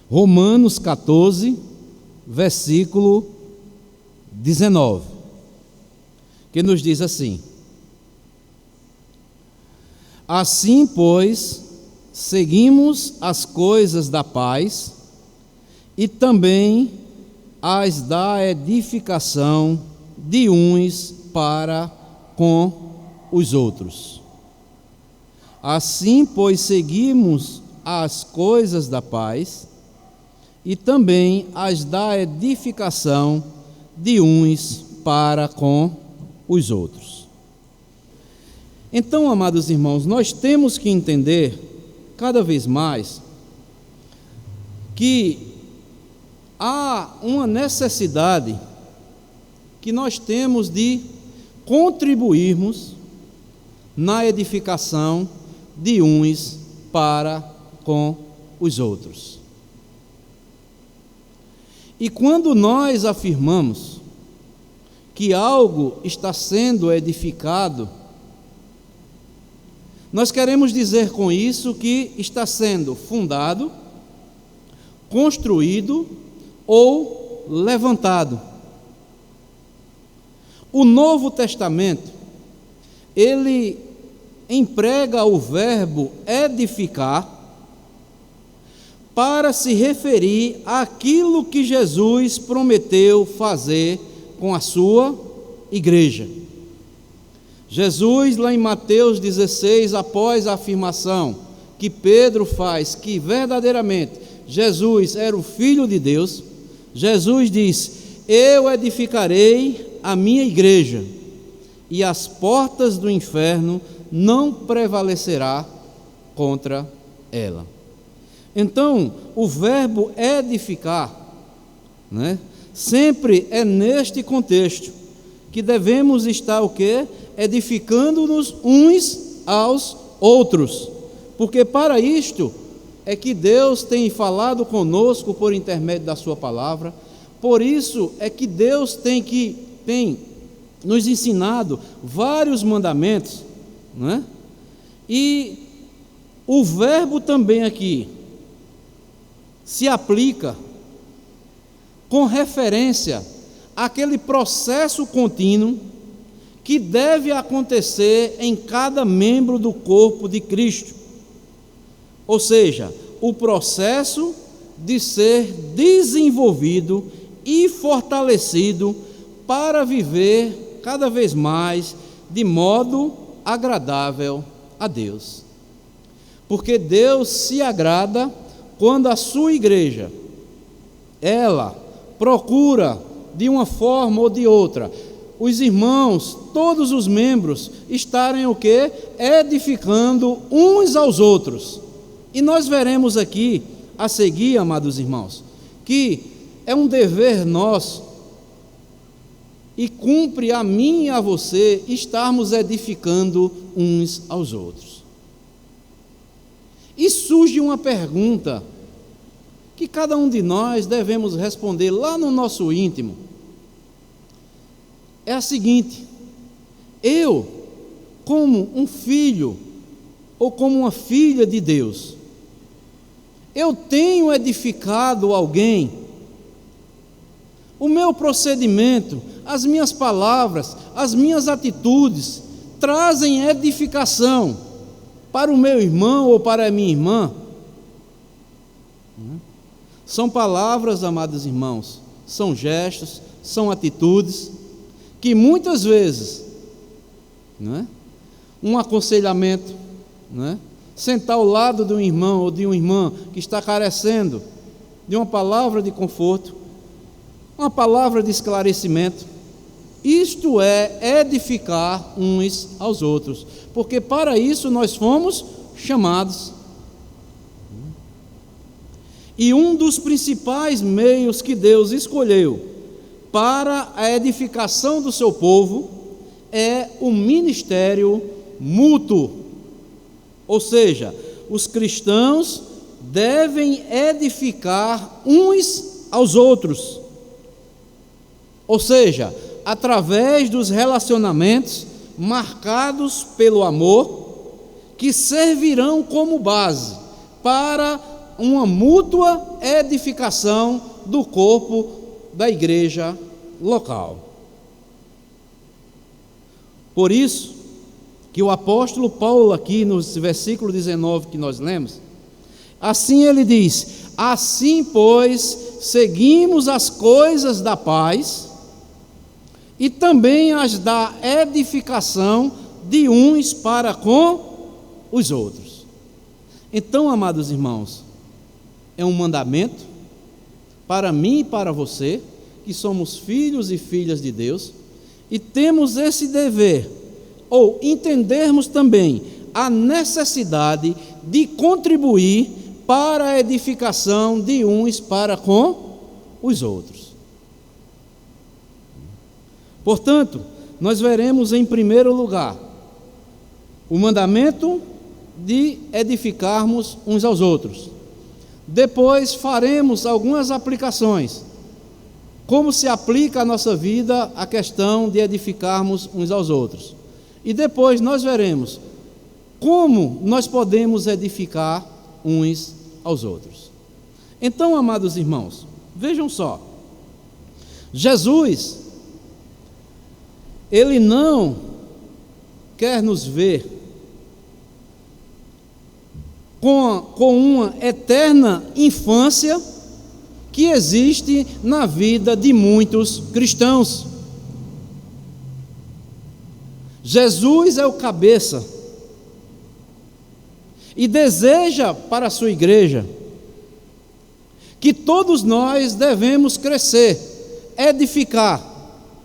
Romanos 14, versículo 19, que nos diz assim: assim, pois, seguimos as coisas da paz e também as da edificação de uns para com os outros. Assim, pois, seguimos as coisas da paz e também as da edificação de uns para com os outros. Então, amados irmãos, nós temos que entender cada vez mais que há uma necessidade que nós temos de contribuirmos na edificação de uns para com os outros. E quando nós afirmamos que algo está sendo edificado, nós queremos dizer com isso que está sendo fundado, construído ou levantado. O Novo Testamento, ele emprega o verbo edificar para se referir àquilo que Jesus prometeu fazer com a sua igreja. Jesus, lá em Mateus 16, após a afirmação que Pedro faz que verdadeiramente Jesus era o Filho de Deus, Jesus diz: eu edificarei a minha igreja e as portas do inferno não prevalecerá contra ela. Então, o verbo edificar, sempre é neste contexto que devemos estar o quê? Edificando-nos uns aos outros, porque para isto é que Deus tem falado conosco por intermédio da sua palavra, por isso é que Deus tem nos ensinado vários mandamentos, E o verbo também aqui se aplica com referência àquele processo contínuo que deve acontecer em cada membro do corpo de Cristo, ou seja, o processo de ser desenvolvido e fortalecido para viver cada vez mais de modo agradável a Deus. Porque Deus se agrada quando a sua igreja, ela procura de uma forma ou de outra, os irmãos, todos os membros, estarem o quê? Edificando uns aos outros. E nós veremos aqui, a seguir, amados irmãos, que é um dever nosso, e cumpre a mim e a você, estarmos edificando uns aos outros. E surge uma pergunta, que cada um de nós devemos responder lá no nosso íntimo, é a seguinte: eu, como um filho, ou como uma filha de Deus, eu tenho edificado alguém? O meu procedimento, as minhas palavras, as minhas atitudes, trazem edificação para o meu irmão ou para a minha irmã? São palavras, amados irmãos, são gestos, são atitudes, que muitas vezes, um aconselhamento, sentar ao lado de um irmão ou de uma irmã que está carecendo de uma palavra de conforto, uma palavra de esclarecimento, isto é edificar uns aos outros, porque para isso nós fomos chamados. E um dos principais meios que Deus escolheu para a edificação do seu povo é o ministério mútuo, ou seja, os cristãos devem edificar uns aos outros, ou seja, através dos relacionamentos marcados pelo amor, que servirão como base para uma mútua edificação do corpo da igreja local. Por isso que o apóstolo Paulo, aqui no versículo 19 que nós lemos, assim ele diz: assim, pois, seguimos as coisas da paz e também as da edificação de uns para com os outros. Então, amados irmãos, é um mandamento para mim e para você, que somos filhos e filhas de Deus, e temos esse dever, ou entendermos também a necessidade de contribuir para a edificação de uns para com os outros. Portanto, nós veremos em primeiro lugar o mandamento de edificarmos uns aos outros. Depois faremos algumas aplicações, como se aplica à nossa vida a questão de edificarmos uns aos outros. E depois nós veremos como nós podemos edificar uns aos outros. Então, amados irmãos, vejam só, Jesus, ele não quer nos ver com uma eterna infância que existe na vida de muitos cristãos. Jesus é o cabeça e deseja para a sua igreja que todos nós devemos crescer, edificar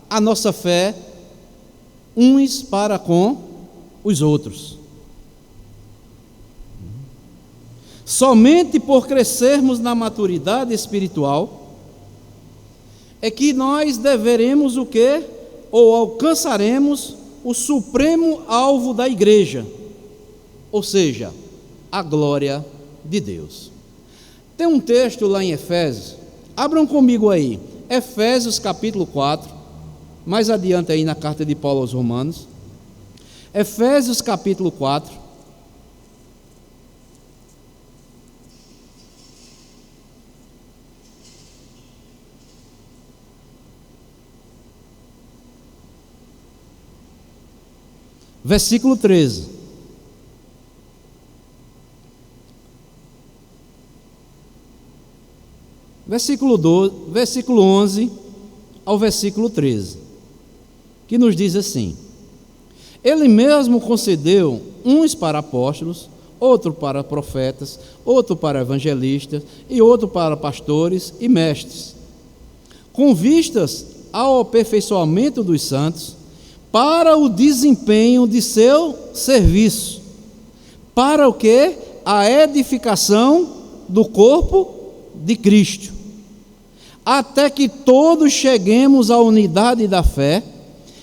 a nossa fé uns para com os outros. Somente por crescermos na maturidade espiritual é que nós deveremos o quê? Ou alcançaremos o supremo alvo da igreja, ou seja, a glória de Deus. Tem um texto lá em Efésios, abram comigo aí, Efésios capítulo 4, mais adiante aí na carta de Paulo aos Romanos, Efésios capítulo 4, versículo 13. Versículo 11 ao versículo 13, que nos diz assim: ele mesmo concedeu uns para apóstolos, outro para profetas, outro para evangelistas e outro para pastores e mestres, com vistas ao aperfeiçoamento dos santos, para o desempenho de seu serviço, para o que? A edificação do corpo de Cristo, até que todos cheguemos à unidade da fé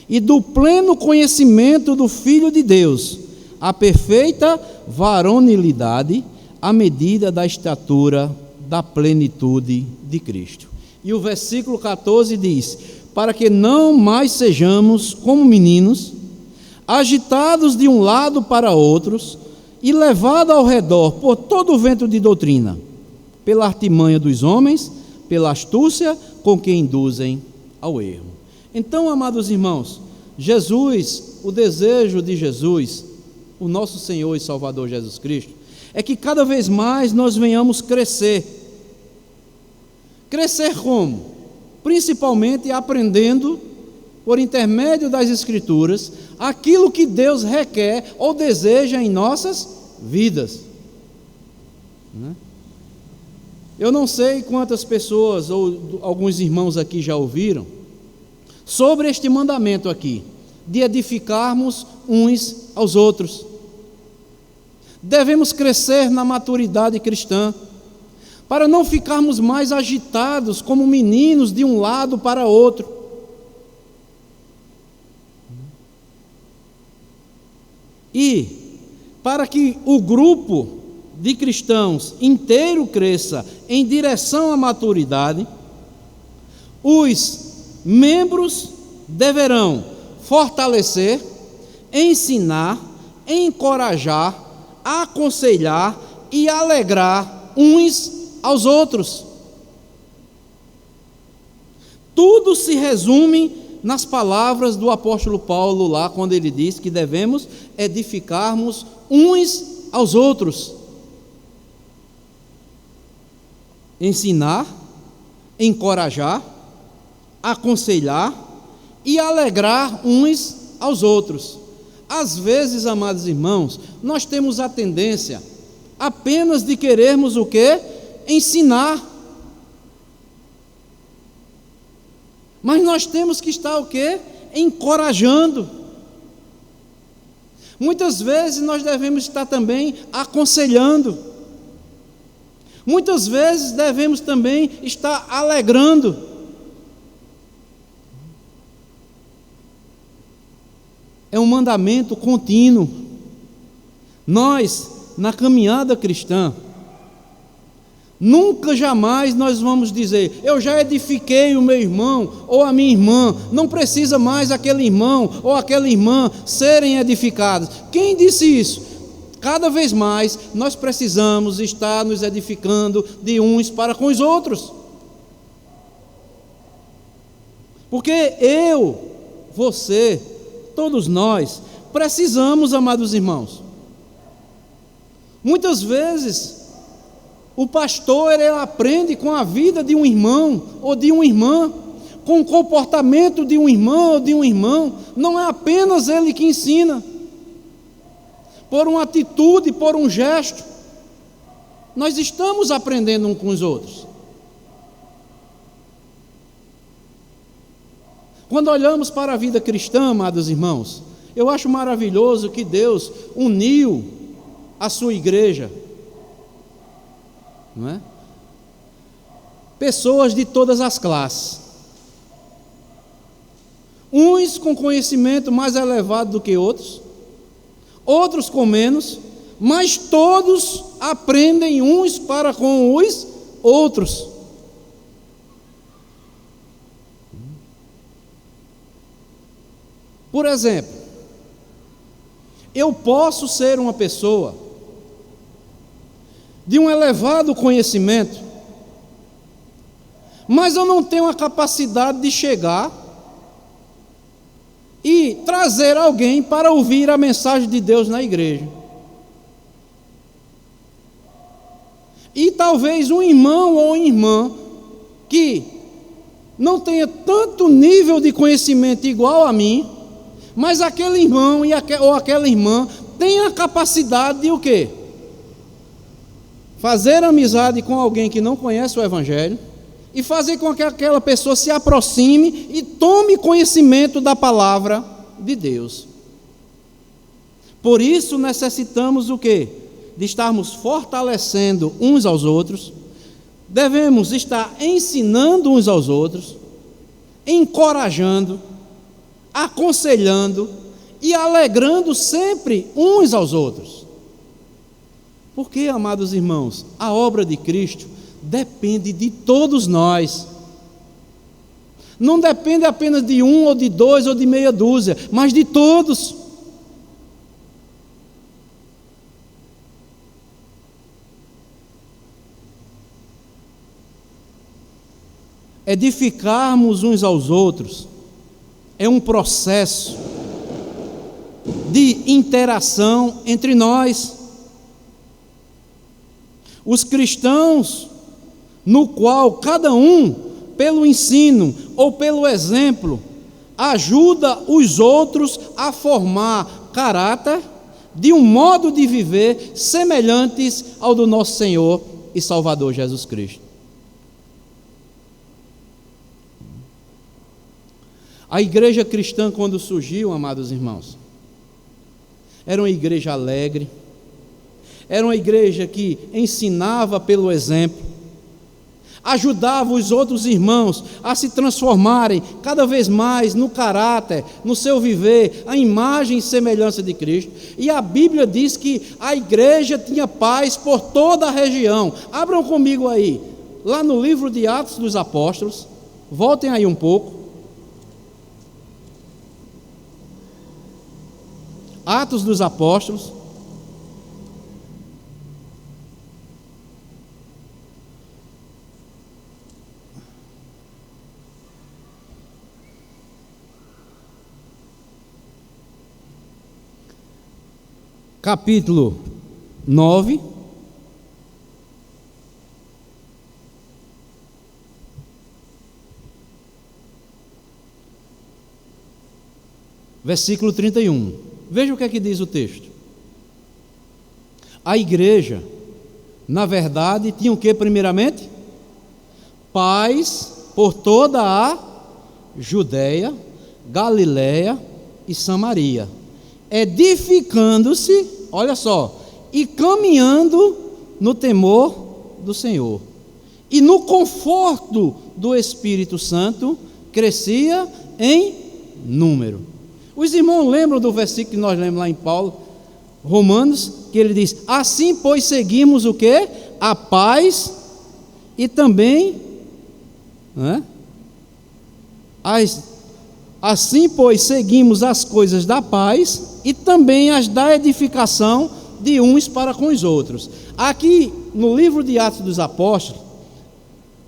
e do pleno conhecimento do Filho de Deus, a perfeita varonilidade, à medida da estatura da plenitude de Cristo. E o versículo 14 diz: para que não mais sejamos como meninos, agitados de um lado para outros e levados ao redor por todo o vento de doutrina, pela artimanha dos homens, pela astúcia com que induzem ao erro. Então, amados irmãos, Jesus, o desejo de Jesus, o nosso Senhor e Salvador Jesus Cristo, é que cada vez mais nós venhamos crescer. Crescer como? Principalmente aprendendo, por intermédio das Escrituras, aquilo que Deus requer ou deseja em nossas vidas. Eu não sei quantas pessoas ou alguns irmãos aqui já ouviram sobre este mandamento aqui, de edificarmos uns aos outros. Devemos crescer na maturidade cristã, para não ficarmos mais agitados como meninos de um lado para outro. E para que o grupo de cristãos inteiro cresça em direção à maturidade, os membros deverão fortalecer, ensinar, encorajar, aconselhar e alegrar uns aos outros. Tudo se resume nas palavras do apóstolo Paulo lá, quando ele diz que devemos edificarmos uns aos outros. Ensinar, encorajar, aconselhar e alegrar uns aos outros. Às vezes, amados irmãos, nós temos a tendência apenas de querermos o quê? Ensinar. Mas nós temos que estar o quê? Encorajando. Muitas vezes nós devemos estar também aconselhando. Muitas vezes devemos também estar alegrando. É um mandamento contínuo. Nós, na caminhada cristã, nunca jamais nós vamos dizer: eu já edifiquei o meu irmão ou a minha irmã, não precisa mais aquele irmão ou aquela irmã serem edificados. Quem disse isso? Cada vez mais nós precisamos estar nos edificando de uns para com os outros. Porque eu, você, todos nós precisamos, amados irmãos. Muitas vezes o pastor ele aprende com a vida de um irmão ou de uma irmã, com o comportamento de um irmão ou de um irmão. Não é apenas ele que ensina. Por uma atitude, por um gesto, nós estamos aprendendo uns com os outros. Quando olhamos para a vida cristã, amados irmãos, eu acho maravilhoso que Deus uniu a sua igreja, não é? Pessoas de todas as classes, uns com conhecimento mais elevado do que outros, outros com menos, mas todos aprendem uns para com os outros. Por exemplo, eu posso ser uma pessoa de um elevado conhecimento, mas eu não tenho a capacidade de chegar e trazer alguém para ouvir a mensagem de Deus na igreja. E talvez um irmão ou uma irmã que não tenha tanto nível de conhecimento igual a mim, mas aquele irmão ou aquela irmã tem a capacidade de o quê? Fazer amizade com alguém que não conhece o Evangelho e fazer com que aquela pessoa se aproxime e tome conhecimento da palavra de Deus. Por isso necessitamos o quê? De estarmos fortalecendo uns aos outros, devemos estar ensinando uns aos outros, encorajando, aconselhando e alegrando sempre uns aos outros. Porque, amados irmãos, a obra de Cristo depende de todos nós. Não depende apenas de um, ou de dois, ou de meia dúzia, mas de todos. Edificarmos uns aos outros é um processo de interação entre nós. Os cristãos, no qual cada um, pelo ensino ou pelo exemplo, ajuda os outros a formar caráter de um modo de viver semelhantes ao do nosso Senhor e Salvador Jesus Cristo. A igreja cristã, quando surgiu, amados irmãos, era uma igreja alegre, era uma igreja que ensinava pelo exemplo, ajudava os outros irmãos a se transformarem cada vez mais no caráter, no seu viver, a imagem e semelhança de Cristo. E a Bíblia diz que a igreja tinha paz por toda a região. Abram comigo aí, lá no livro de Atos dos Apóstolos, voltem aí um pouco. Atos dos Apóstolos. capítulo 9, versículo 31. Veja o que é que diz o texto. A igreja, na verdade, tinha o que primeiramente? Paz por toda a Judéia, Galiléia e Samaria, edificando-se, olha só, e caminhando no temor do Senhor, e no conforto do Espírito Santo, crescia em número. Os irmãos lembram do versículo que nós lemos lá em Paulo, Romanos, que ele diz: assim pois seguimos o quê? A paz e também, assim pois seguimos as coisas da paz e também as da edificação de uns para com os outros. Aqui no livro de Atos dos Apóstolos,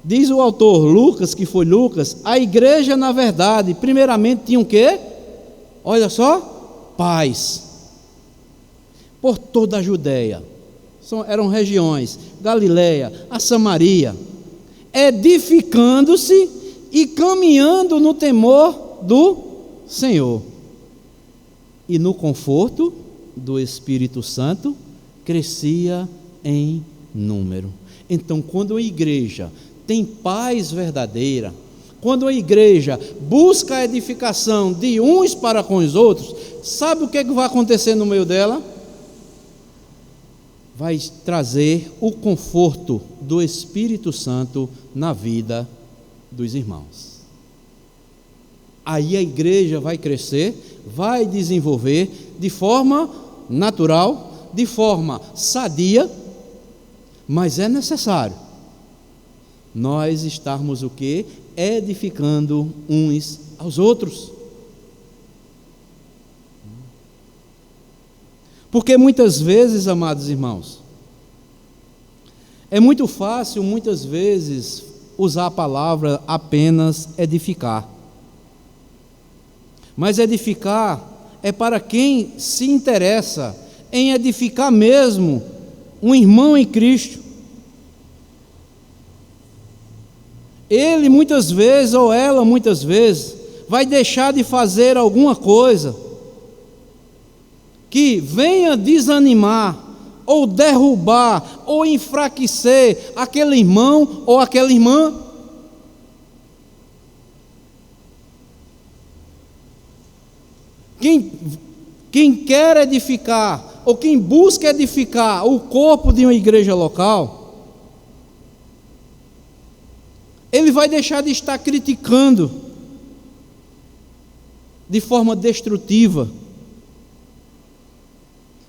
diz o autor Lucas, que foi Lucas, a igreja na verdade, primeiramente tinha o quê? Olha só, paz por toda a Judéia, eram regiões, Galiléia, a Samaria, edificando-se e caminhando no temor do Senhor, e no conforto do Espírito Santo, crescia em número. Então, quando a igreja tem paz verdadeira, quando a igreja busca a edificação de uns para com os outros, sabe o que vai acontecer no meio dela? Vai trazer o conforto do Espírito Santo na vida dos irmãos. Aí a igreja vai crescer, vai desenvolver de forma natural, de forma sadia, mas é necessário nós estarmos o quê? Edificando uns aos outros. Porque muitas vezes, amados irmãos, é muito fácil, muitas vezes, usar a palavra apenas edificar. Mas edificar é para quem se interessa em edificar mesmo um irmão em Cristo. Ele muitas vezes, ou ela muitas vezes, vai deixar de fazer alguma coisa que venha desanimar, ou derrubar, ou enfraquecer aquele irmão ou aquela irmã. Quem quer edificar, ou quem busca edificar o corpo de uma igreja local, ele vai deixar de estar criticando de forma destrutiva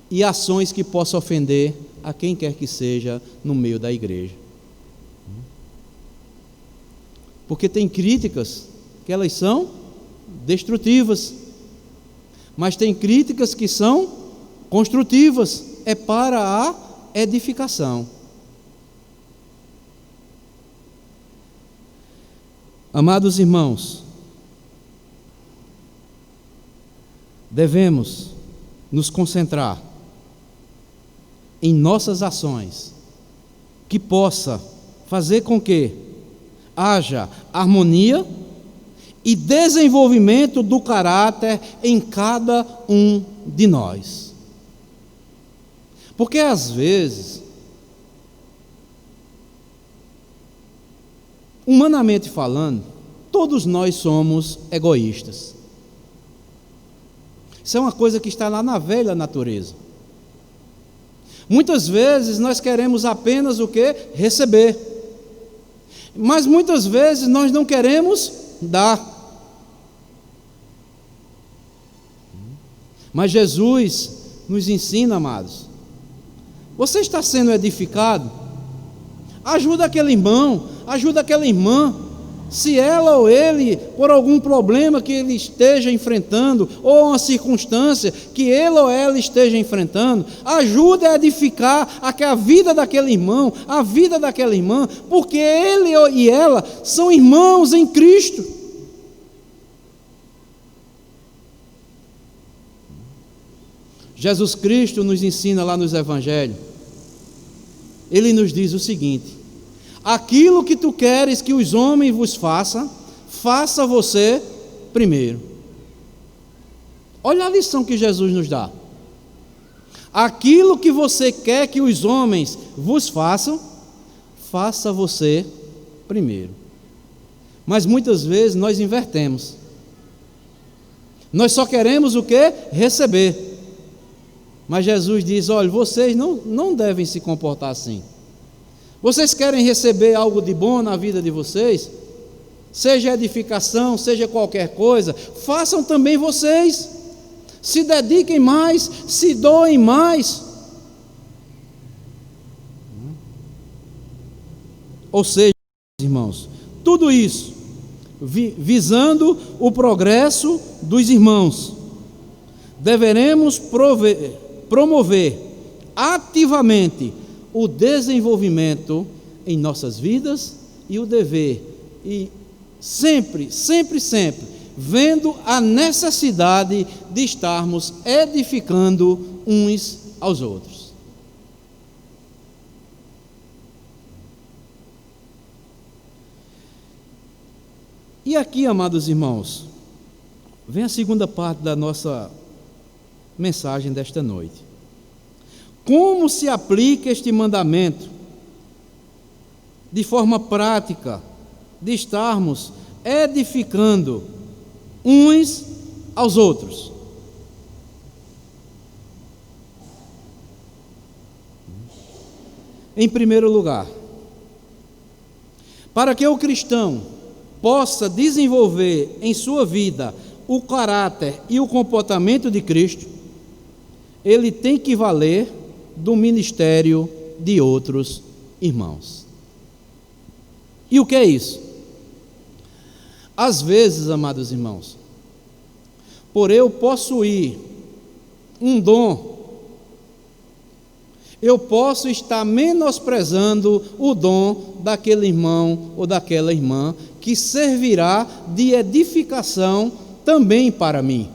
e ações que possam ofender a quem quer que seja no meio da igreja. Porque tem críticas que elas são destrutivas, mas tem críticas que são construtivas, é para a edificação. Amados irmãos, devemos nos concentrar em nossas ações, que possa fazer com que haja harmonia e desenvolvimento do caráter em cada um de nós. Porque às vezes, humanamente falando, todos nós somos egoístas. Isso é uma coisa que está lá na velha natureza. Muitas vezes nós queremos apenas o quê? Receber. Mas muitas vezes nós não queremos dar. Mas Jesus nos ensina, amados, você está sendo edificado? Ajuda aquele irmão, ajuda aquela irmã. Se ela ou ele, por algum problema que ele esteja enfrentando, ou uma circunstância que ele ou ela esteja enfrentando, ajude a edificar a vida daquele irmão, a vida daquela irmã, porque ele e ela são irmãos em Cristo. Jesus Cristo nos ensina lá nos Evangelhos. Ele nos diz o seguinte: aquilo que tu queres que os homens vos façam, faça você primeiro. Olha a lição que Jesus nos dá. Aquilo que você quer que os homens vos façam, faça você primeiro. Mas muitas vezes nós invertemos. Nós só queremos o quê? Receber. Mas Jesus diz: olha, vocês não devem se comportar assim. Vocês querem receber algo de bom na vida de vocês? Seja edificação, seja qualquer coisa, façam também vocês. Se dediquem mais, se doem mais. Ou seja, irmãos, tudo isso visando o progresso dos irmãos. Deveremos promover ativamente o desenvolvimento em nossas vidas e o dever, e sempre, vendo a necessidade de estarmos edificando uns aos outros. E aqui, amados irmãos, vem a segunda parte da nossa mensagem desta noite. Como se aplica este mandamento de forma prática, de estarmos edificando uns aos outros? Em primeiro lugar, para que o cristão possa desenvolver em sua vida o caráter e o comportamento de Cristo, ele tem que valer do ministério de outros irmãos. E o que é isso? Às vezes, amados irmãos, por eu possuir um dom, eu posso estar menosprezando o dom daquele irmão ou daquela irmã que servirá de edificação também para mim.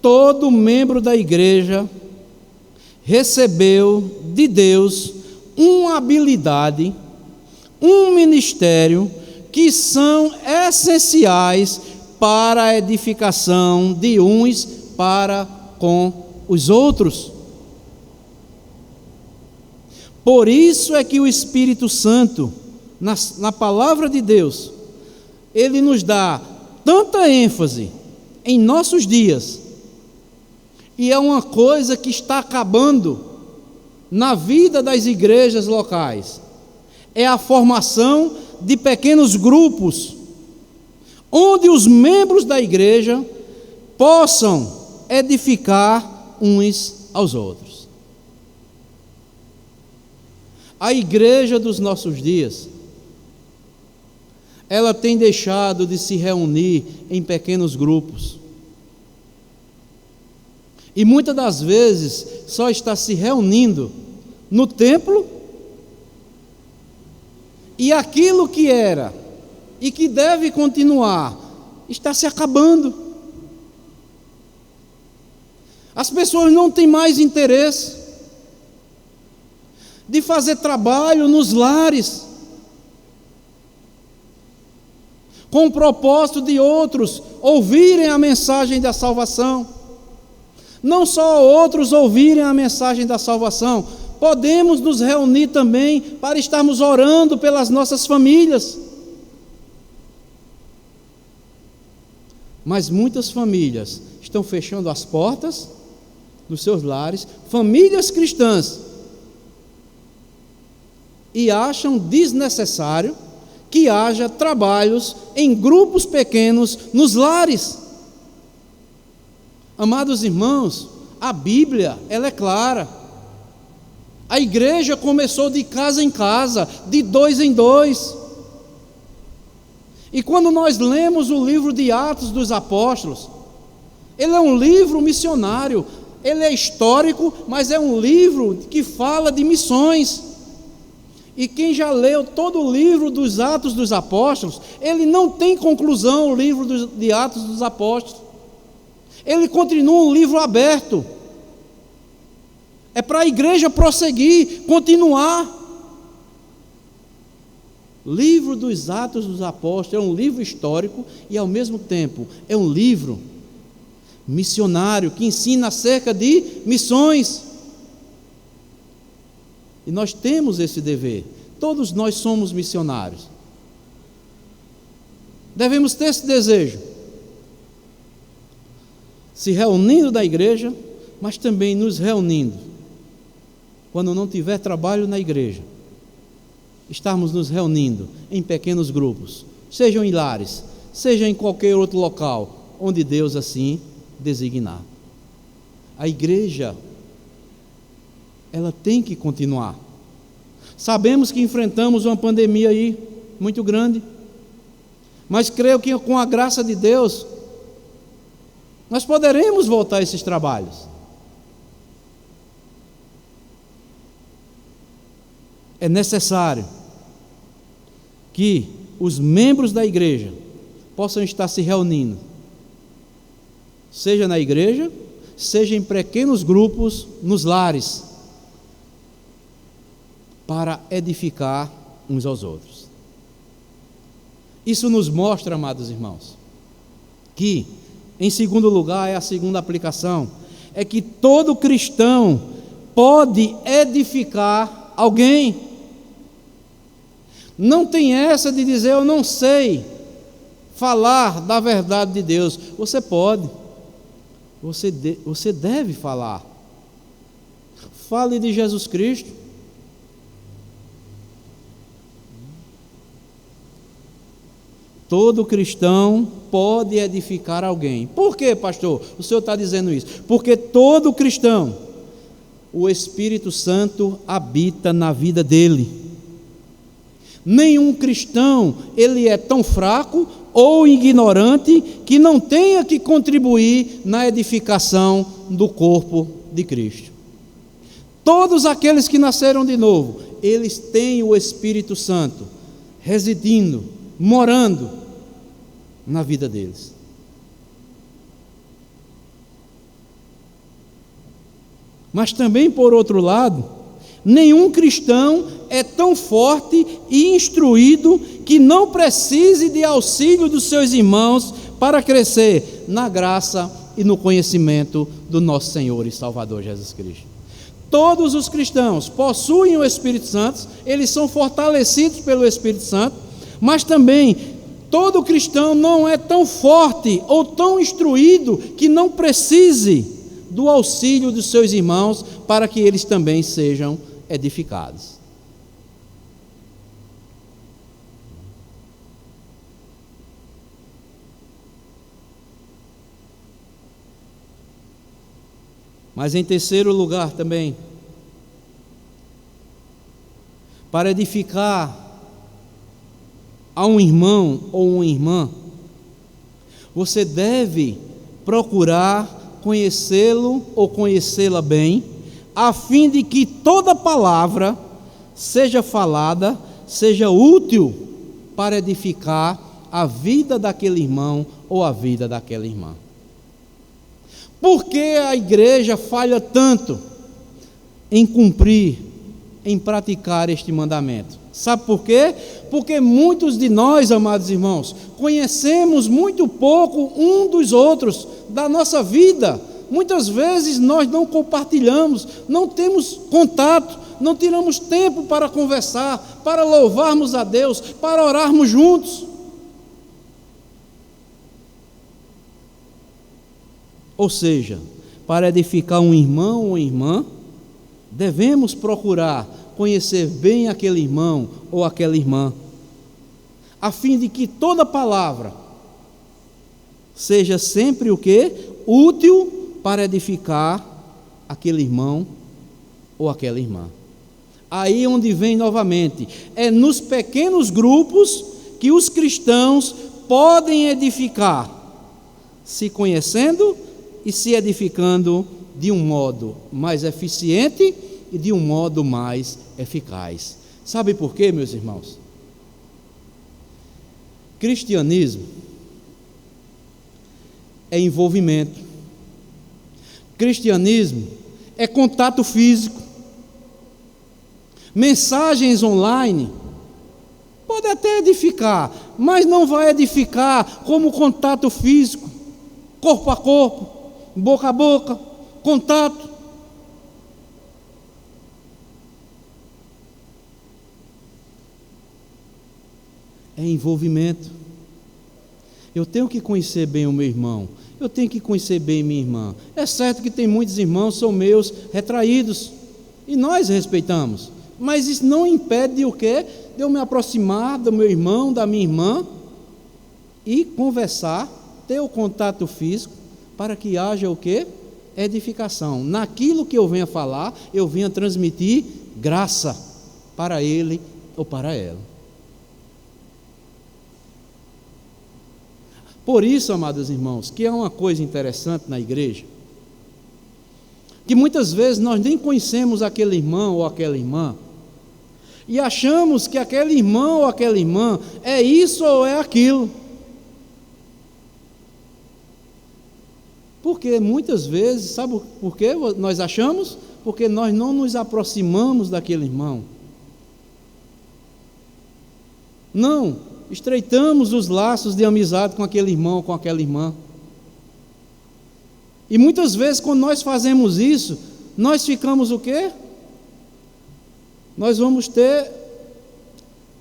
Todo membro da igreja recebeu de Deus uma habilidade, um ministério que são essenciais para a edificação de uns para com os outros. Por isso é que o Espírito Santo, na palavra de Deus, ele nos dá tanta ênfase em nossos dias, e é uma coisa que está acabando na vida das igrejas locais, é a formação de pequenos grupos, onde os membros da igreja possam edificar uns aos outros. A igreja dos nossos dias, ela tem deixado de se reunir em pequenos grupos. E muitas das vezes só está se reunindo no templo, e aquilo que era e que deve continuar está se acabando. As pessoas não têm mais interesse de fazer trabalho nos lares, com o propósito de outros ouvirem a mensagem da salvação. Não só outros ouvirem a mensagem da salvação, podemos nos reunir também para estarmos orando pelas nossas famílias. Mas muitas famílias estão fechando as portas dos seus lares, famílias cristãs, e acham desnecessário que haja trabalhos em grupos pequenos nos lares. Amados irmãos, a Bíblia, ela é clara. A igreja começou de casa em casa, de 2 em 2. E quando nós lemos o livro de Atos dos Apóstolos, ele é um livro missionário, ele é histórico, mas é um livro que fala de missões. E quem já leu todo o livro dos Atos dos Apóstolos, ele não tem conclusão, o livro de Atos dos Apóstolos. Ele continua um livro aberto. É para a igreja prosseguir, continuar. Livro dos Atos dos Apóstolos é um livro histórico e, ao mesmo tempo, é um livro missionário que ensina acerca de missões. E nós temos esse dever. Todos nós somos missionários. Devemos ter esse desejo. Se reunindo da igreja, mas também nos reunindo. Quando não tiver trabalho na igreja, estarmos nos reunindo em pequenos grupos, sejam em lares, seja em qualquer outro local, onde Deus assim designar. A igreja, ela tem que continuar. Sabemos que enfrentamos uma pandemia aí, muito grande, mas creio que com a graça de Deus, nós poderemos voltar a esses trabalhos. É necessário que os membros da igreja possam estar se reunindo, seja na igreja, seja em pequenos grupos nos lares, para edificar uns aos outros. Isso nos mostra, amados irmãos, que, em segundo lugar, é a segunda aplicação, é que todo cristão pode edificar alguém. Não tem essa de dizer, eu não sei falar da verdade de Deus. Você pode, você deve falar. Fale de Jesus Cristo. Todo cristão pode edificar alguém. Por quê, pastor? O senhor está dizendo isso? Porque todo cristão, o Espírito Santo habita na vida dele. Nenhum cristão, ele é tão fraco ou ignorante que não tenha que contribuir na edificação do corpo de Cristo. Todos aqueles que nasceram de novo, eles têm o Espírito Santo residindo, morando na vida deles. Mas também, por outro lado, nenhum cristão é tão forte e instruído que não precise de auxílio dos seus irmãos para crescer na graça e no conhecimento do nosso Senhor e Salvador Jesus Cristo. Todos os cristãos possuem o Espírito Santo, eles são fortalecidos pelo Espírito Santo, mas também todo cristão não é tão forte ou tão instruído que não precise do auxílio dos seus irmãos para que eles também sejam edificados. Mas em terceiro lugar também, para edificar a um irmão ou uma irmã, você deve procurar conhecê-lo ou conhecê-la bem, a fim de que toda palavra seja falada, seja útil para edificar a vida daquele irmão ou a vida daquela irmã. Por que a igreja falha tanto em cumprir, em praticar este mandamento? Sabe por quê? Porque muitos de nós, amados irmãos, conhecemos muito pouco um dos outros, da nossa vida. Muitas vezes nós não compartilhamos, não temos contato, não tiramos tempo para conversar, para louvarmos a Deus, para orarmos juntos. Ou seja, para edificar um irmão ou irmã, devemos procurar conhecer bem aquele irmão ou aquela irmã, a fim de que toda palavra seja sempre o quê? Útil para edificar aquele irmão ou aquela irmã. Aí onde vem novamente, é nos pequenos grupos que os cristãos podem edificar, se conhecendo e se edificando de um modo mais eficiente e de um modo mais eficaz. Sabe por quê, meus irmãos? Cristianismo é envolvimento. Cristianismo é contato físico. Mensagens online pode até edificar, mas não vai edificar como contato físico, corpo a corpo, boca a boca, contato. É envolvimento. Eu tenho que conhecer bem o meu irmão, eu tenho que conhecer bem minha irmã. É certo que tem muitos irmãos que são meus retraídos, e nós respeitamos, mas isso não impede o quê? De eu me aproximar do meu irmão, da minha irmã, e conversar, ter o contato físico, para que haja o quê? Edificação. Naquilo que eu venha falar, eu venha transmitir graça para ele ou para ela. Por isso, amados irmãos, que é uma coisa interessante na igreja, que muitas vezes nós nem conhecemos aquele irmão ou aquela irmã, e achamos que aquele irmão ou aquela irmã é isso ou é aquilo. Porque muitas vezes, sabe por que nós achamos? Porque nós não nos aproximamos daquele irmão. Não estreitamos os laços de amizade com aquele irmão, com aquela irmã. E muitas vezes, quando nós fazemos isso, nós ficamos o quê? Nós vamos ter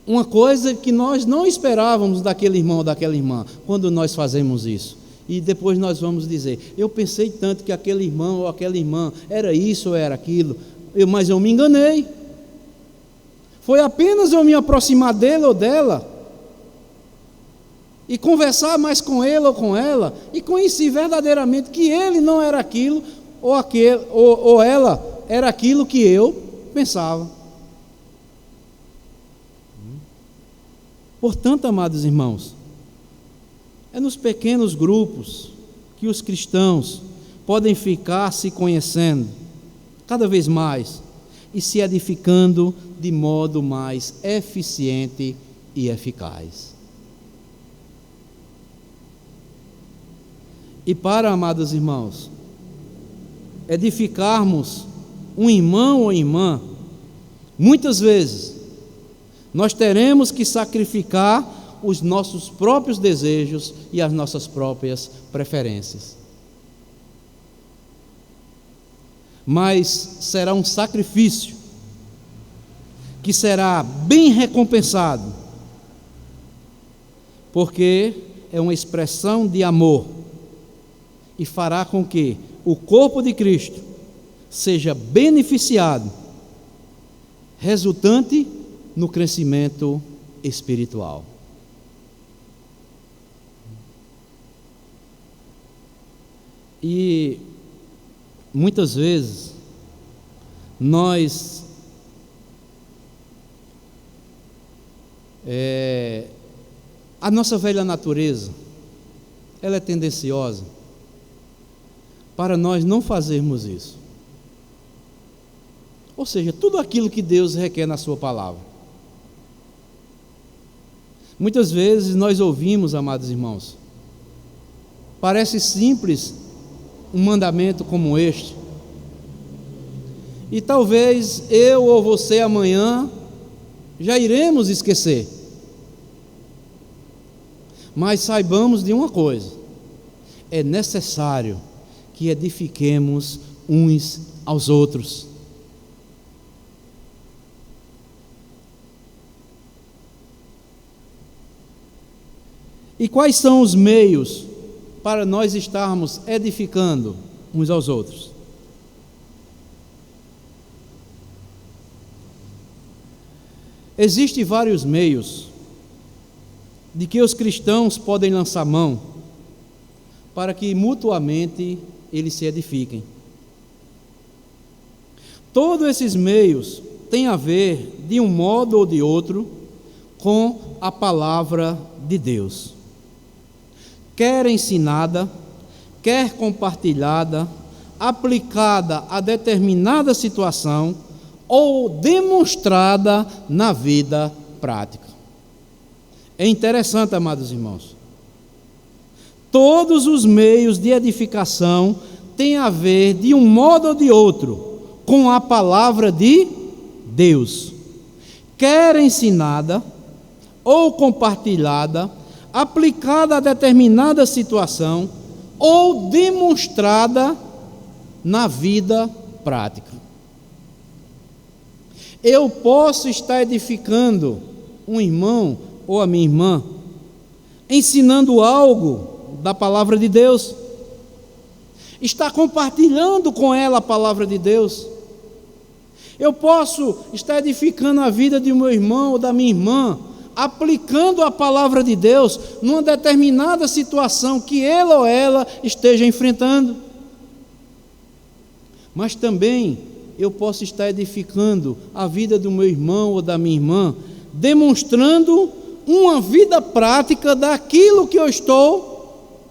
uma coisa que nós não esperávamos daquele irmão ou daquela irmã, quando nós fazemos isso. E depois nós vamos dizer, eu pensei tanto que aquele irmão ou aquela irmã era isso ou era aquilo, mas eu me enganei. Foi apenas eu me aproximar dele ou dela, e conversar mais com ele ou com ela, e conheci verdadeiramente que ele não era aquilo, ou ela era aquilo que eu pensava. Portanto, amados irmãos, é nos pequenos grupos que os cristãos podem ficar se conhecendo cada vez mais e se edificando de modo mais eficiente e eficaz. E para, amados irmãos, edificarmos um irmão ou irmã, muitas vezes nós teremos que sacrificar os nossos próprios desejos e as nossas próprias preferências. Mas será um sacrifício que será bem recompensado, porque é uma expressão de amor e fará com que o corpo de Cristo seja beneficiado, resultante no crescimento espiritual. E muitas vezes nós a nossa velha natureza, ela é tendenciosa para nós não fazermos isso. Ou seja, tudo aquilo que Deus requer na sua palavra. Muitas vezes nós ouvimos, amados irmãos, parece simples um mandamento como este, e talvez eu ou você amanhã já iremos esquecer. Mas saibamos de uma coisa: é necessário que edifiquemos uns aos outros. E quais são os meios para nós estarmos edificando uns aos outros? Existem vários meios de que os cristãos podem lançar mão para que mutuamente eles se edifiquem. Todos esses meios têm a ver, de um modo ou de outro, com a palavra de Deus. Quer ensinada, quer compartilhada, aplicada a determinada situação ou demonstrada na vida prática. É interessante, amados irmãos. Todos os meios de edificação têm a ver, de um modo ou de outro, com a palavra de Deus, quer ensinada ou compartilhada, aplicada a determinada situação ou demonstrada na vida prática. Eu posso estar edificando um irmão ou a minha irmã, ensinando algo da palavra de Deus, está compartilhando com ela a palavra de Deus. Eu posso estar edificando a vida de meu irmão ou da minha irmã, aplicando a palavra de Deus numa determinada situação que ele ou ela esteja enfrentando. Mas também eu posso estar edificando a vida do meu irmão ou da minha irmã, demonstrando uma vida prática daquilo que eu estou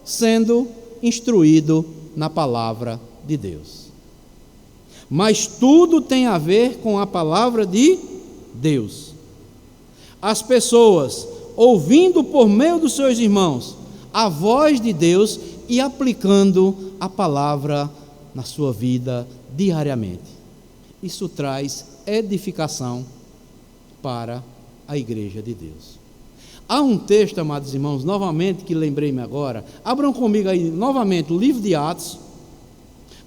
sendo instruído na palavra de Deus. Mas tudo tem a ver com a palavra de Deus. As pessoas ouvindo por meio dos seus irmãos a voz de Deus e aplicando a palavra na sua vida diariamente. Isso traz edificação para a igreja de Deus. Há um texto, amados irmãos, novamente, que lembrei-me agora. Abram comigo aí novamente o livro de Atos,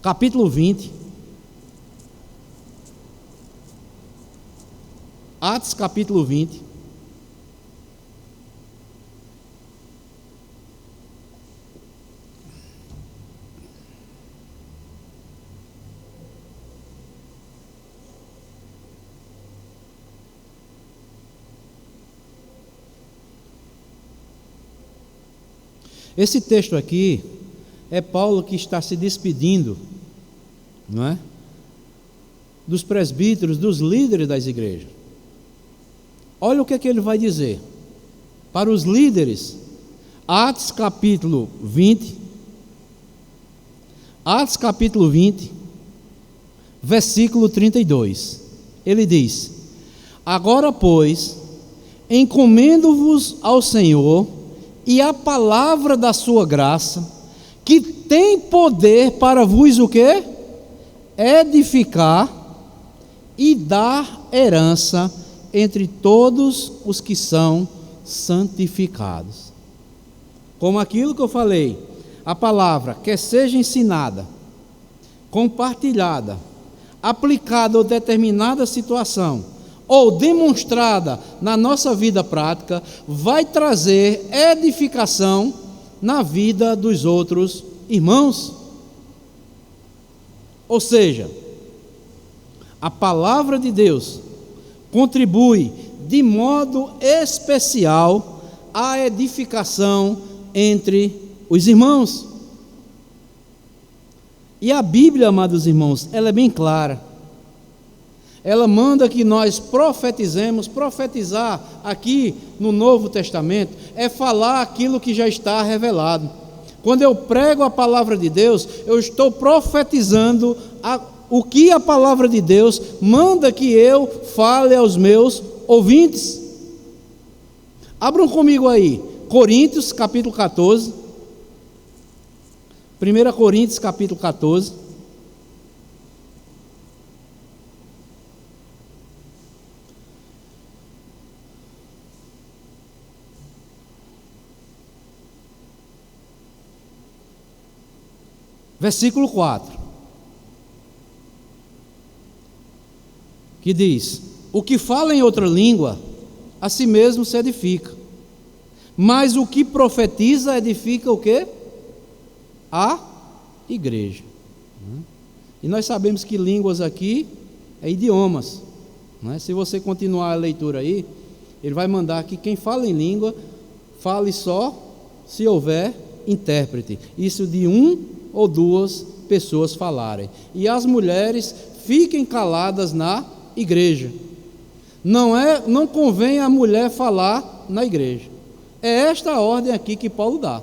capítulo 20. Atos, capítulo 20. Esse texto aqui é Paulo que está se despedindo, não é? Dos presbíteros, dos líderes das igrejas. Olha o que é que ele vai dizer para os líderes. Atos capítulo 20, Atos capítulo 20, versículo 32. Ele diz: agora, pois, encomendo-vos ao Senhor e a palavra da sua graça, que tem poder para vos o quê? Edificar e dar herança entre todos os que são santificados. Como aquilo que eu falei, a palavra quer seja ensinada, compartilhada, aplicada a determinada situação, ou demonstrada na nossa vida prática, vai trazer edificação na vida dos outros irmãos. Ou seja, a palavra de Deus contribui de modo especial à edificação entre os irmãos. E a Bíblia, amados irmãos, ela é bem clara. Ela manda que nós profetizemos. Profetizar aqui no Novo Testamento é falar aquilo que já está revelado. Quando eu prego a palavra de Deus, eu estou profetizando o que a palavra de Deus manda que eu fale aos meus ouvintes. Abram comigo aí, Coríntios capítulo 14. 1 Coríntios capítulo 14. Versículo 4, que diz: o que fala em outra língua, a si mesmo se edifica, mas o que profetiza edifica o quê? A igreja. E nós sabemos que línguas aqui é idiomas, não é? Se você continuar a leitura aí, ele vai mandar que quem fala em língua, fale só se houver intérprete. Isso de ou duas pessoas falarem. E as mulheres fiquem caladas na igreja. Não convém a mulher falar na igreja. É esta a ordem aqui que Paulo dá.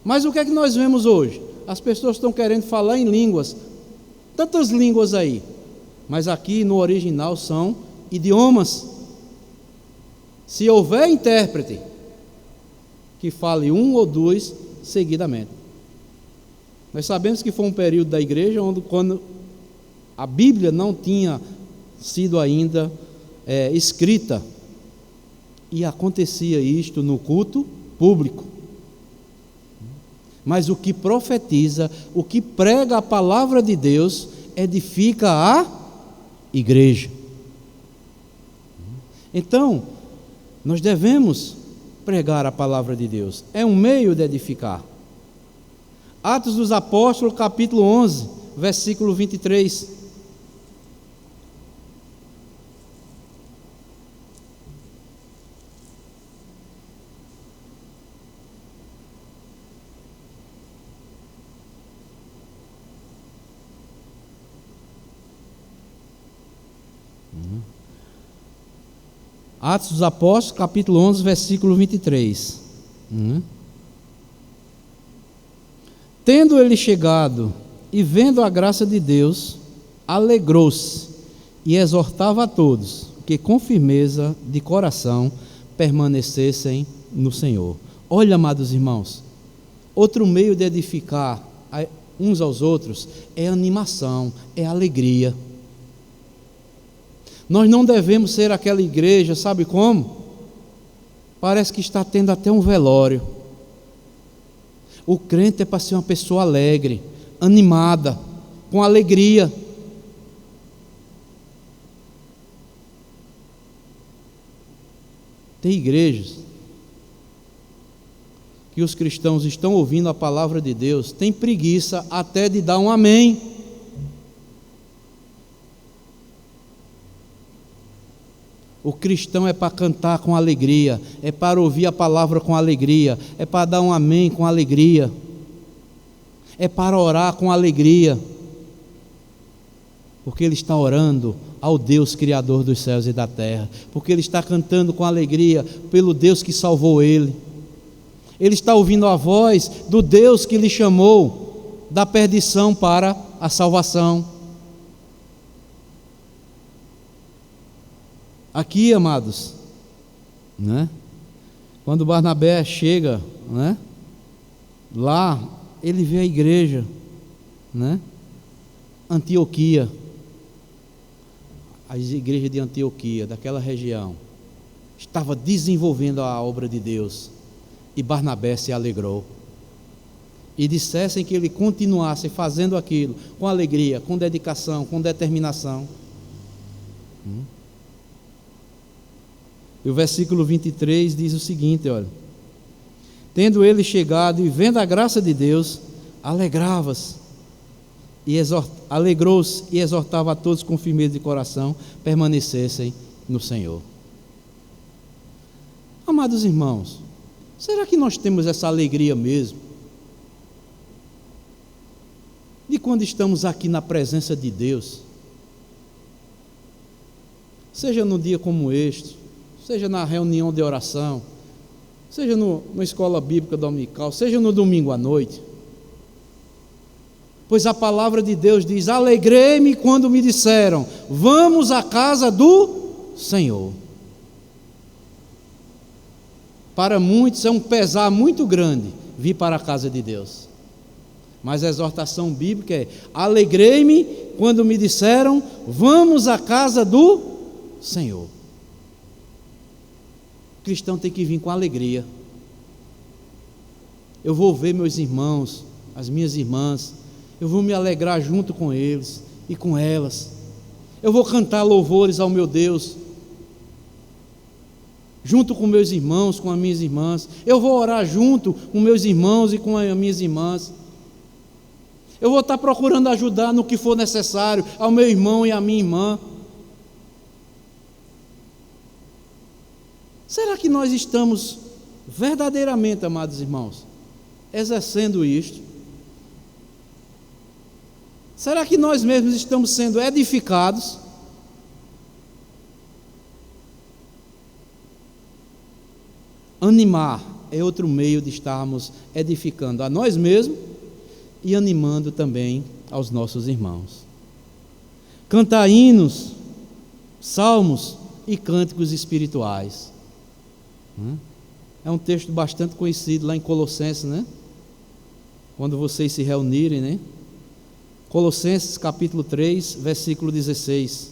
Mas o que é que nós vemos hoje? As pessoas estão querendo falar em línguas, tantas línguas aí, mas aqui no original são idiomas. Se houver intérprete, que fale um ou dois seguidamente. Nós sabemos que foi um período da igreja quando a Bíblia não tinha sido ainda escrita, e acontecia isto no culto público. Mas o que profetiza, o que prega a palavra de Deus, edifica a igreja. Então, nós devemos pregar a palavra de Deus, é um meio de edificar. Atos dos Apóstolos, capítulo 11, versículo 23. Atos dos Apóstolos, capítulo 11, versículo 23. Tendo ele chegado e vendo a graça de Deus, alegrou-se e exortava a todos que com firmeza de coração permanecessem no Senhor. Olha, amados irmãos, outro meio de edificar uns aos outros é animação, é alegria. Nós não devemos ser aquela igreja, sabe como? Parece que está tendo até um velório. O crente é para ser uma pessoa alegre, animada, com alegria. Tem igrejas que os cristãos estão ouvindo a palavra de Deus, tem preguiça até de dar um amém. O cristão é para cantar com alegria, é para ouvir a palavra com alegria, é para dar um amém com alegria, é para orar com alegria, porque ele está orando ao Deus Criador dos céus e da terra, porque ele está cantando com alegria pelo Deus que salvou ele, ele está ouvindo a voz do Deus que lhe chamou da perdição para a salvação. Aqui, amados, né? Quando Barnabé chega, né? Lá, ele vê a igreja, né? Antioquia, a igreja de Antioquia, daquela região, estava desenvolvendo a obra de Deus, e Barnabé se alegrou, e dissessem que ele continuasse fazendo aquilo com alegria, com dedicação, com determinação. E o versículo 23 diz o seguinte, olha: tendo ele chegado e vendo a graça de Deus, alegrava-se, alegrou-se e exortava a todos com firmeza de coração, permanecessem no Senhor. Amados irmãos, será que nós temos essa alegria mesmo? De quando estamos aqui na presença de Deus, seja num dia como este, seja na reunião de oração, seja na escola bíblica dominical, seja no domingo à noite, pois a palavra de Deus diz: alegrei-me quando me disseram, vamos à casa do Senhor. Para muitos é um pesar muito grande vir para a casa de Deus, mas a exortação bíblica é: alegrei-me quando me disseram, vamos à casa do Senhor. O cristão tem que vir com alegria. Eu vou ver meus irmãos, as minhas irmãs, eu vou me alegrar junto com eles e com elas, eu vou cantar louvores ao meu Deus, junto com meus irmãos, com as minhas irmãs, eu vou orar junto com meus irmãos e com as minhas irmãs, eu vou estar procurando ajudar no que for necessário ao meu irmão e à minha irmã. Será que nós estamos verdadeiramente, amados irmãos, exercendo isto? Será que nós mesmos estamos sendo edificados? Animar é outro meio de estarmos edificando a nós mesmos e animando também aos nossos irmãos. cantar hinos, salmos e cânticos espirituais. É um texto bastante conhecido lá em Colossenses, né? Quando vocês se reunirem, né? Colossenses capítulo 3, versículo 16.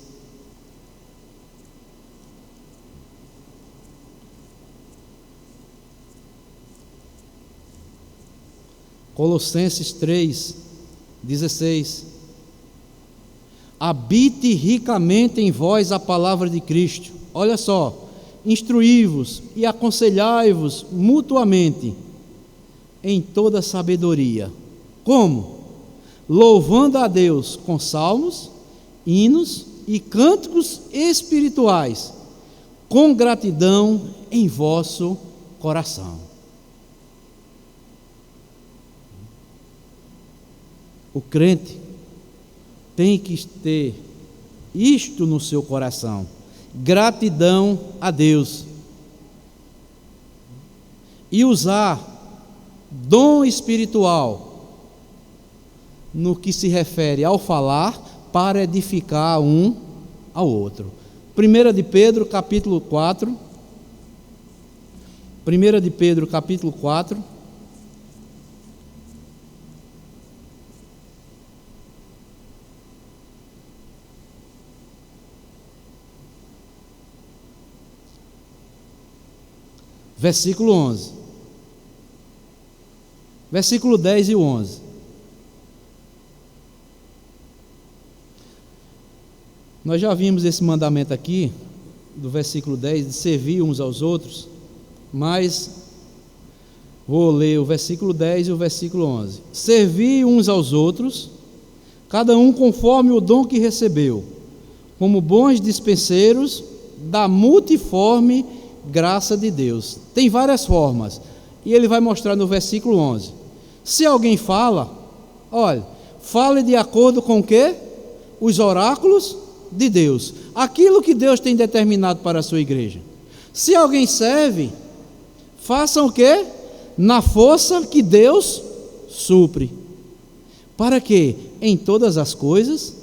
Colossenses 3, 16. Habite ricamente em vós a palavra de Cristo. Olha só, instruí-vos e aconselhai-vos mutuamente em toda sabedoria. Como? Louvando a Deus com salmos, hinos e cânticos espirituais, com gratidão em vosso coração. O crente tem que ter isto no seu coração: gratidão a Deus, e usar dom espiritual no que se refere ao falar para edificar um ao outro. 1 de Pedro capítulo 4, 1 de Pedro capítulo 4, versículo 11, versículo 10 e 11. Nós já vimos esse mandamento aqui, do versículo 10, de servir uns aos outros, mas vou ler o versículo 10 e o versículo 11. Servir uns aos outros, cada um conforme o dom que recebeu, como bons dispenseiros da multiforme graça de Deus. Tem várias formas, e ele vai mostrar no versículo 11. Se alguém fala, olha, fale de acordo com o quê? Os oráculos de Deus, aquilo que Deus tem determinado para a sua igreja. Se alguém serve, façam o quê? Na força que Deus supre, para que em todas as coisas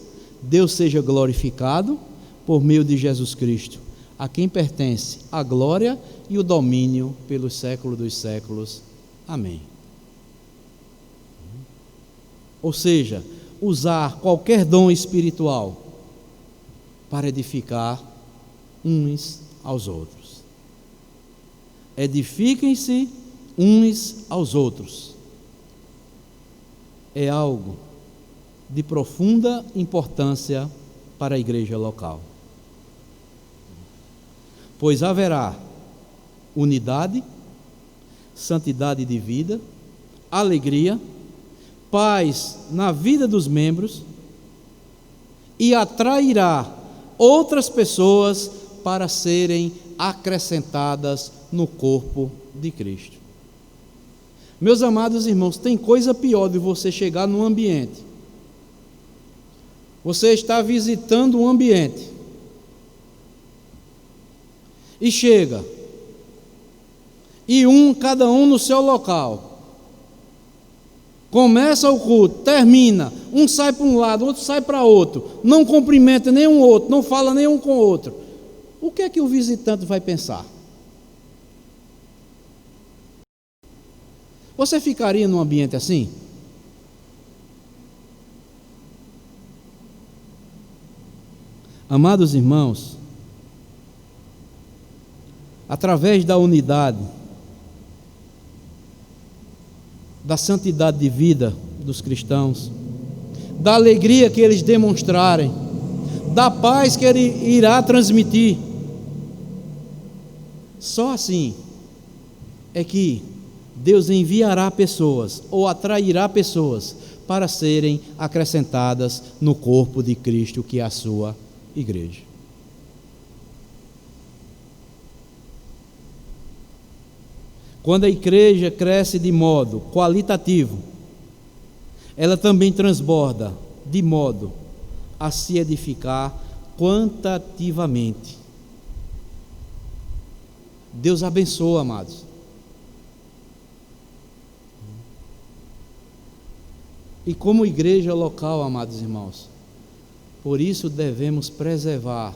Deus seja glorificado por meio de Jesus Cristo, a quem pertence a glória e o domínio pelos séculos dos séculos. Amém. Ou seja, usar qualquer dom espiritual para edificar uns aos outros. Edifiquem-se uns aos outros. É algo de profunda importância para a igreja local, pois haverá unidade, santidade de vida, alegria, paz na vida dos membros e atrairá outras pessoas para serem acrescentadas no corpo de Cristo. Meus amados irmãos, tem coisa pior de você chegar num ambiente. Você está visitando um ambiente e chega, e cada um no seu local. Começa o culto, termina, um sai para um lado, outro sai para outro, não cumprimenta nenhum outro, não fala nenhum com o outro. O que é que o visitante vai pensar? Você ficaria num ambiente assim? Amados irmãos, através da unidade, da santidade de vida dos cristãos, da alegria que eles demonstrarem, da paz que ele irá transmitir, só assim é que Deus enviará pessoas ou atrairá pessoas para serem acrescentadas no corpo de Cristo, que é a sua igreja. Quando a igreja cresce de modo qualitativo, ela também transborda de modo a se edificar quantitativamente. Deus abençoa, amados. E como igreja local, amados irmãos, Por isso devemos preservar,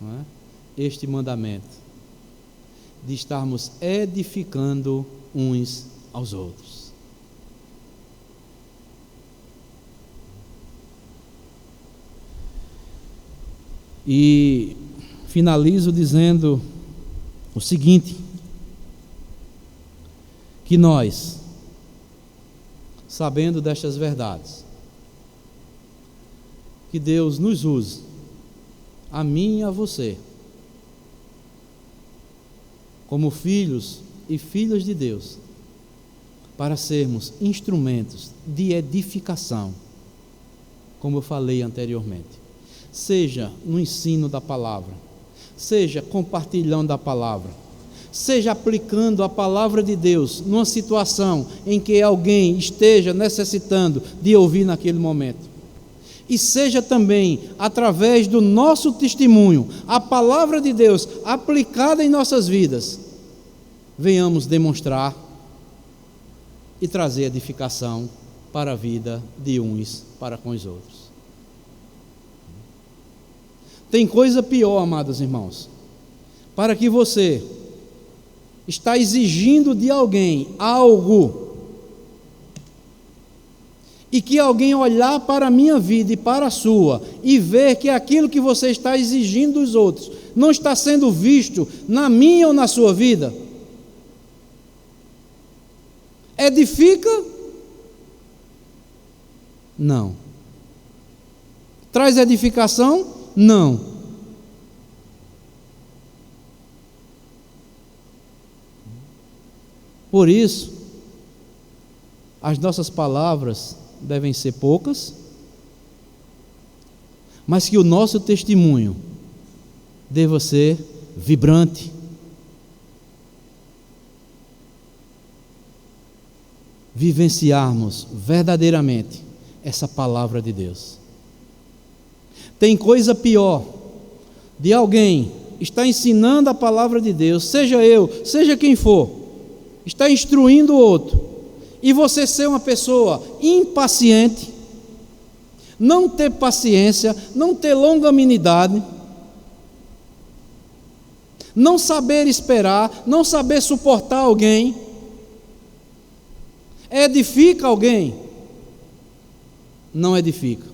não é, este mandamento de estarmos edificando uns aos outros. E finalizo dizendo o seguinte: que nós, sabendo destas verdades, que Deus nos use, a mim e a você, como filhos e filhas de Deus, para sermos instrumentos de edificação, como eu falei anteriormente, seja no ensino da palavra, seja compartilhando a palavra, seja aplicando a palavra de Deus numa situação em que alguém esteja necessitando de ouvir naquele momento, e seja também através do nosso testemunho, a palavra de Deus aplicada em nossas vidas, venhamos demonstrar e trazer edificação para a vida de uns para com os outros. Tem coisa pior, amados irmãos, para que você está exigindo de alguém algo, e que alguém olhar para a minha vida e para a sua, e ver que aquilo que você está exigindo dos outros, não está sendo visto na minha ou na sua vida. Edifica? Não. Traz edificação? Não. Por isso, as nossas palavras devem ser poucas, mas que o nosso testemunho deva ser vibrante, vivenciarmos verdadeiramente essa palavra de Deus. Tem coisa pior de alguém estar ensinando a palavra de Deus, seja eu, seja quem for, está instruindo o outro, e você ser uma pessoa impaciente, não ter paciência, não ter longanimidade, não saber esperar, não saber suportar alguém. Edifica alguém? Não edifica.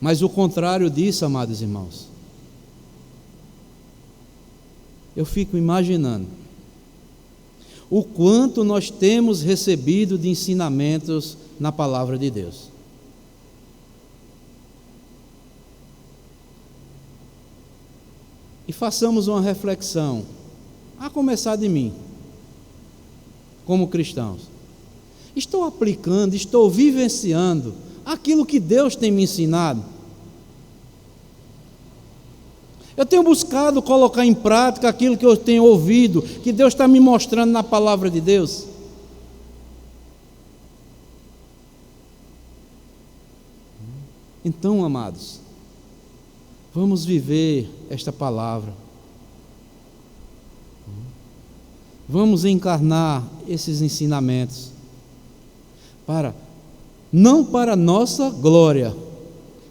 Mas o contrário disso, amados irmãos, eu fico imaginando o quanto nós temos recebido de ensinamentos na palavra de Deus. E façamos uma reflexão, a começar de mim, como cristãos. Estou aplicando, estou vivenciando aquilo que Deus tem me ensinado? Eu tenho buscado colocar em prática aquilo que eu tenho ouvido, que Deus está me mostrando na palavra de Deus? Então, amados, vamos viver esta palavra. Vamos encarnar esses ensinamentos não para a nossa glória,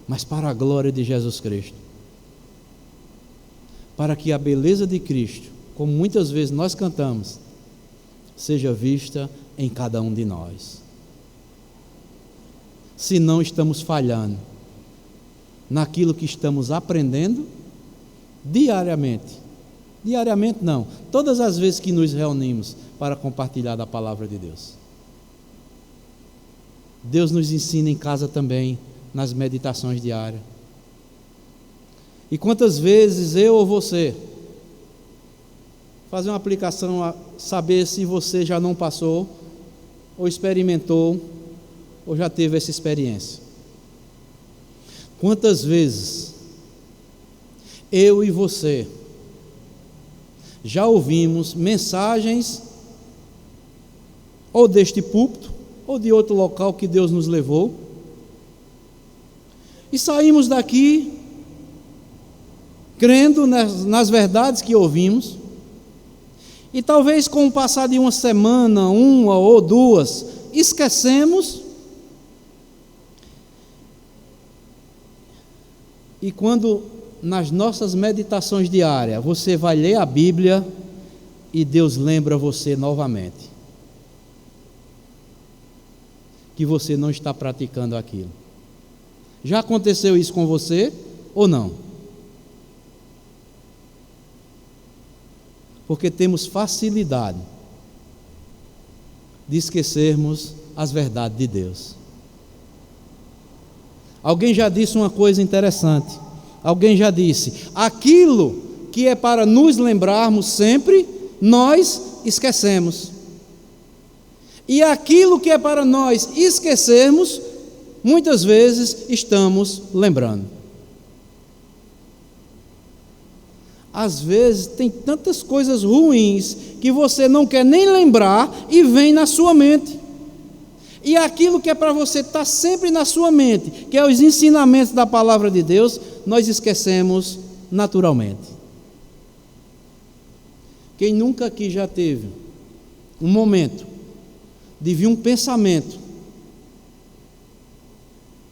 mas para a glória de Jesus Cristo. Para que a beleza de Cristo, como muitas vezes nós cantamos, seja vista em cada um de nós. Se não estamos falhando naquilo que estamos aprendendo diariamente não, todas as vezes que nos reunimos para compartilhar da palavra de Deus. Deus nos ensina em casa também, nas meditações diárias. E quantas vezes eu ou você, fazer uma aplicação a saber se você já não passou, ou experimentou, ou já teve essa experiência. Quantas vezes eu e você já ouvimos mensagens, ou deste púlpito, ou de outro local que Deus nos levou, e saímos daqui crendo nas verdades que ouvimos, E talvez com o passar de uma semana, uma ou duas, esquecemos. E quando nas nossas meditações diárias você vai ler a Bíblia e Deus lembra você novamente que você não está praticando aquilo. Já aconteceu isso com você ou não? Porque temos facilidade de esquecermos as verdades de Deus. Alguém já disse uma coisa interessante. Alguém já disse: aquilo que é para nos lembrarmos sempre, nós esquecemos. E aquilo que é para nós esquecermos, muitas vezes estamos lembrando. Às vezes tem tantas coisas ruins que você não quer nem lembrar e vem na sua mente. E aquilo que é para você estar sempre na sua mente, que é os ensinamentos da palavra de Deus, nós esquecemos naturalmente. Quem nunca aqui já teve um momento de vir um pensamento,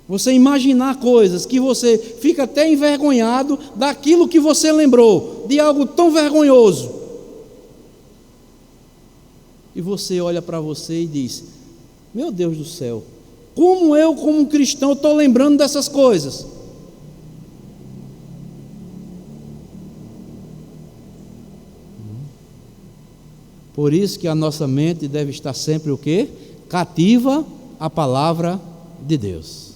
você imaginar coisas que você fica até envergonhado daquilo que você lembrou, de algo tão vergonhoso. E você olha para você e diz: meu Deus do céu, como eu, como cristão, estou lembrando dessas coisas? Por isso que a nossa mente deve estar sempre o quê? Cativa à palavra de Deus.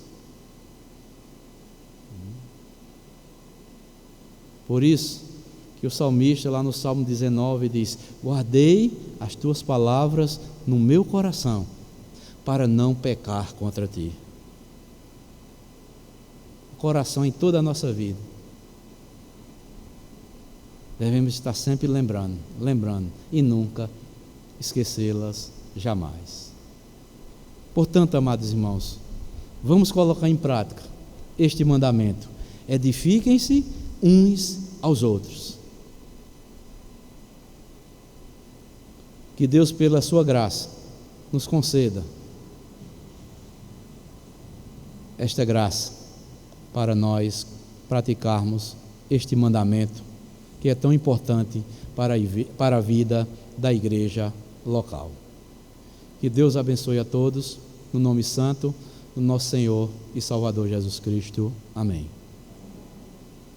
Por isso que o salmista lá no Salmo 19 diz: guardei as tuas palavras no meu coração, para não pecar contra ti. O coração em toda a nossa vida. Devemos estar sempre lembrando, e nunca esquecê-las jamais. Portanto, amados irmãos, vamos colocar em prática este mandamento: edifiquem-se uns aos outros. Que Deus, pela sua graça, nos conceda esta graça para nós praticarmos este mandamento que é tão importante para a vida da igreja local. Que Deus abençoe a todos, no nome santo do nosso Senhor e Salvador Jesus Cristo. Amém.